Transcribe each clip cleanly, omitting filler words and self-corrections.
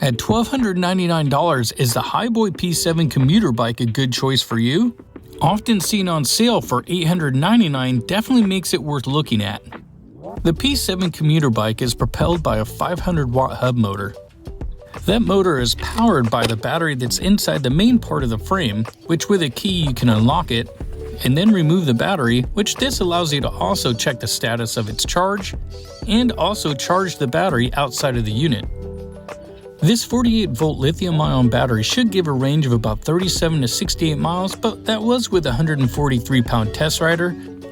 At $1,299, is the Highboy P7 commuter bike a good choice for you? Often seen on sale for $899 definitely makes it worth looking at. The P7 commuter bike is propelled by a 500-watt hub motor. That motor is powered by the battery that's inside the main part of the frame, which with a key you can unlock it, and then remove the battery, which this allows you to also check the status of its charge, and also charge the battery outside of the unit. This 48-volt lithium-ion battery should give a range of about 37 to 68 miles, but that was with a 143-pound test rider,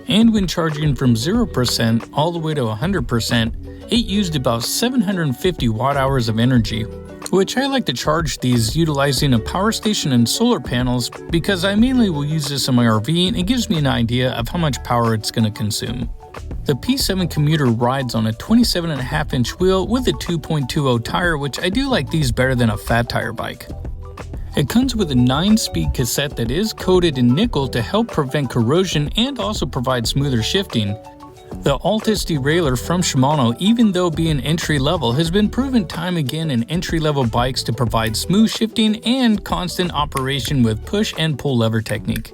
and when charging from 0% all the way to 100%, it used about 750 watt-hours of energy, which I like to charge these utilizing a power station and solar panels because I mainly will use this in my RV and it gives me an idea of how much power it's going to consume. The P7 commuter rides on a 27.5-inch wheel with a 2.20 tire, which I do like these better than a fat tire bike. It comes with a 9-speed cassette that is coated in nickel to help prevent corrosion and also provide smoother shifting. The Altus derailleur from Shimano, even though being entry-level, has been proven time again in entry-level bikes to provide smooth shifting and constant operation with push and pull lever technique.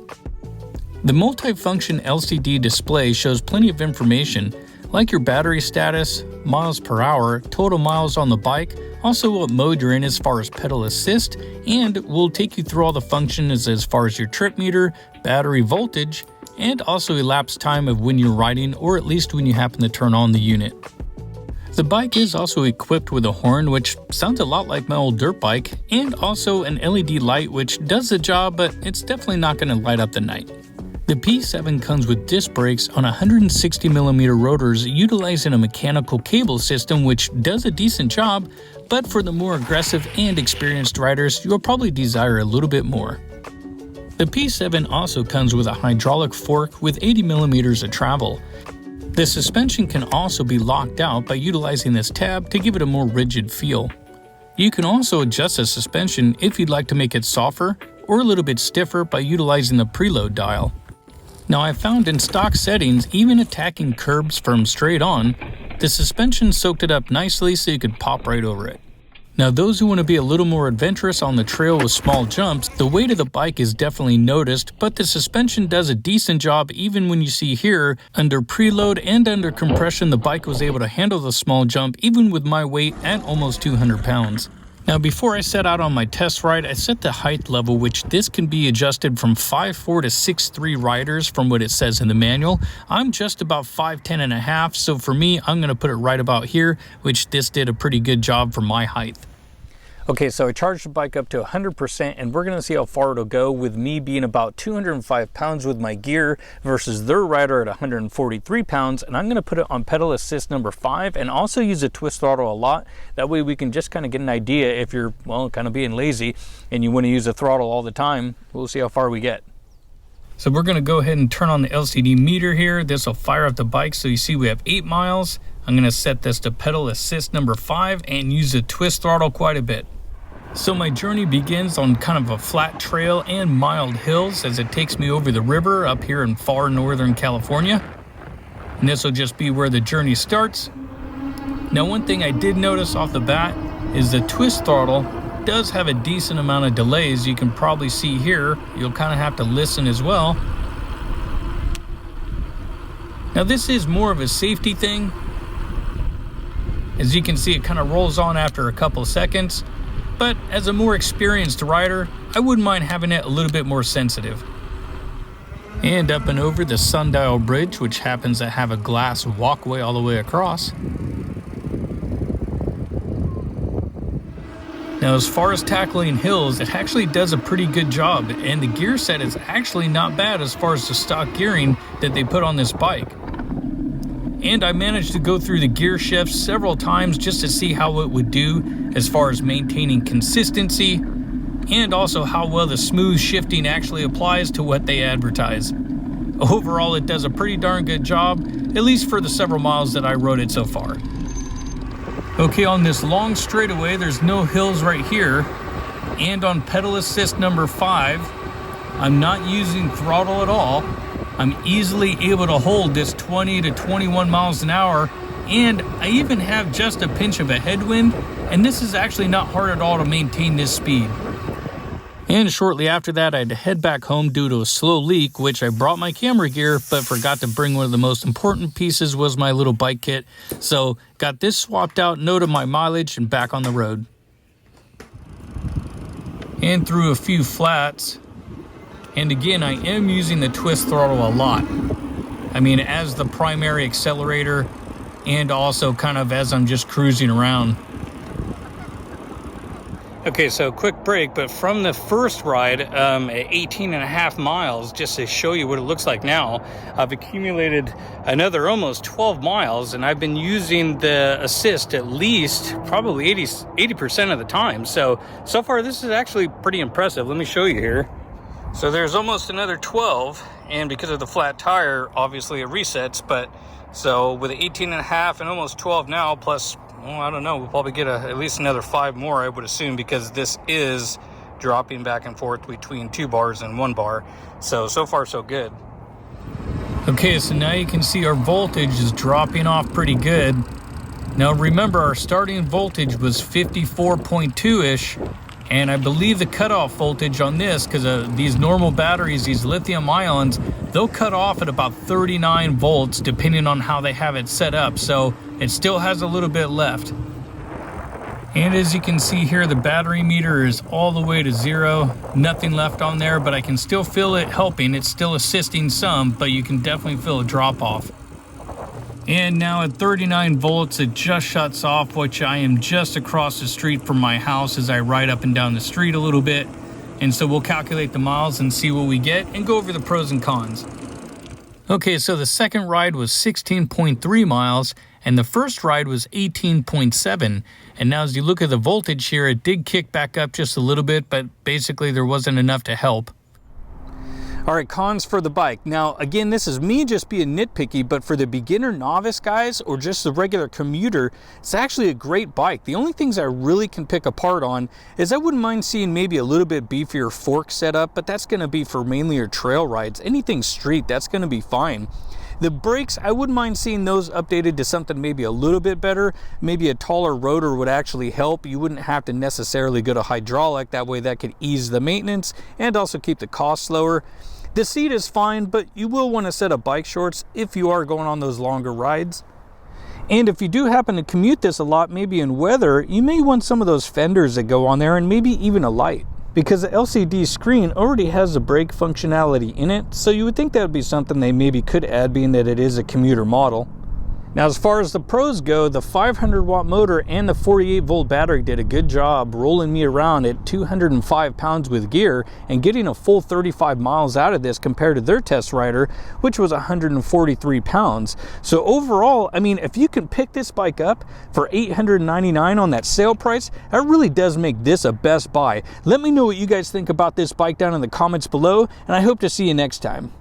The multifunction LCD display shows plenty of information, like your battery status, miles per hour, total miles on the bike, also what mode you're in as far as pedal assist, and will take you through all the functions as far as your trip meter, battery voltage, and also elapsed time of when you're riding or at least when you happen to turn on the unit. The bike is also equipped with a horn, which sounds a lot like my old dirt bike, and also an LED light which does the job, but it's definitely not going to light up the night. The P7 comes with disc brakes on 160mm rotors utilizing a mechanical cable system which does a decent job, but for the more aggressive and experienced riders, you'll probably desire a little bit more. The P7 also comes with a hydraulic fork with 80mm of travel. The suspension can also be locked out by utilizing this tab to give it a more rigid feel. You can also adjust the suspension if you'd like to make it softer or a little bit stiffer by utilizing the preload dial. Now I found in stock settings, even attacking curbs from straight on, the suspension soaked it up nicely so you could pop right over it. Now those who want to be a little more adventurous on the trail with small jumps, the weight of the bike is definitely noticed, but the suspension does a decent job even when you see here, under preload and under compression the bike was able to handle the small jump even with my weight at almost 200 pounds. Now before I set out on my test ride, I set the height level, which this can be adjusted from 5'4" to 6'3" riders from what it says in the manual. I'm just about 5'10" and a half, so for me, I'm going to put it right about here, which this did a pretty good job for my height. Okay, so I charged the bike up to 100% and we're going to see how far it'll go with me being about 205 pounds with my gear versus their rider at 143 pounds. And I'm going to put it on pedal assist number 5 and also use a twist throttle a lot. That way we can just kind of get an idea if you're, well, kind of being lazy and you want to use the throttle all the time. We'll see how far we get. So we're going to go ahead and turn on the LCD meter here. This will fire up the bike so you see we have 8 miles. I'm going to set this to pedal assist number 5 and use the twist throttle quite a bit. So my journey begins on kind of a flat trail and mild hills as it takes me over the river up here in far northern California. And this will just be where the journey starts. Now one thing I did notice off the bat is the twist throttle does have a decent amount of delays. You can probably see here, you'll kind of have to listen as well. Now this is more of a safety thing. As you can see, it kind of rolls on after a couple of seconds. But as a more experienced rider, I wouldn't mind having it a little bit more sensitive. And up and over the Sundial Bridge, which happens to have a glass walkway all the way across. Now as far as tackling hills, it actually does a pretty good job, and the gear set is actually not bad as far as the stock gearing that they put on this bike. And I managed to go through the gear shifts several times just to see how it would do as far as maintaining consistency and also how well the smooth shifting actually applies to what they advertise. Overall, it does a pretty darn good job, at least for the several miles that I rode it so far. Okay, on this long straightaway, there's no hills right here, and on pedal assist number 5, I'm not using throttle at all. I'm easily able to hold this 20 to 21 miles an hour, and I even have just a pinch of a headwind, and this is actually not hard at all to maintain this speed. And shortly after that, I had to head back home due to a slow leak, which I brought my camera gear, but forgot to bring one of the most important pieces was my little bike kit. So got this swapped out, noted my mileage, and back on the road. And through a few flats. And again, I am using the twist throttle a lot. I mean, as the primary accelerator and also kind of as I'm just cruising around. Okay, so quick break, but from the first ride at 18 and a half miles, just to show you what it looks like now, I've accumulated another almost 12 miles, and I've been using the assist at least probably 80% of the time. So far this is actually pretty impressive. Let me show you here. So there's almost another 12, and because of the flat tire, obviously it resets, but so with 18 and a half and almost 12 now, plus, well, I don't know, we'll probably get at least another 5 more, I would assume, because this is dropping back and forth between 2 bars and 1 bar. So far so good. Okay, so now you can see our voltage is dropping off pretty good. Now remember, our starting voltage was 54.2-ish, and I believe the cutoff voltage on this, because these normal batteries, these lithium ions, they'll cut off at about 39 volts depending on how they have it set up. So it still has a little bit left. And as you can see here, the battery meter is all the way to 0. Nothing left on there, but I can still feel it helping. It's still assisting some, but you can definitely feel a drop off. And now at 39 volts, it just shuts off, which I am just across the street from my house as I ride up and down the street a little bit. And so we'll calculate the miles and see what we get and go over the pros and cons. Okay, so the second ride was 16.3 miles and the first ride was 18.7. And now as you look at the voltage here, it did kick back up just a little bit, but basically there wasn't enough to help. All right, cons for the bike. Now, again, this is me just being nitpicky, but for the beginner novice guys or just the regular commuter, it's actually a great bike. The only things I really can pick apart on is I wouldn't mind seeing maybe a little bit beefier fork setup, but that's gonna be for mainly your trail rides. Anything street, that's gonna be fine. The brakes, I wouldn't mind seeing those updated to something maybe a little bit better. Maybe a taller rotor would actually help. You wouldn't have to necessarily go to hydraulic. That way that could ease the maintenance and also keep the cost lower. The seat is fine, but you will want a set of bike shorts if you are going on those longer rides. And if you do happen to commute this a lot, maybe in weather, you may want some of those fenders that go on there and maybe even a light. Because the LCD screen already has the brake functionality in it, so you would think that would be something they maybe could add, being that it is a commuter model. Now, as far as the pros go, the 500 watt motor and the 48 volt battery did a good job rolling me around at 205 pounds with gear and getting a full 35 miles out of this compared to their test rider, which was 143 pounds. So overall, I mean, if you can pick this bike up for $899 on that sale price, that really does make this a best buy. Let me know what you guys think about this bike down in the comments below, and I hope to see you next time.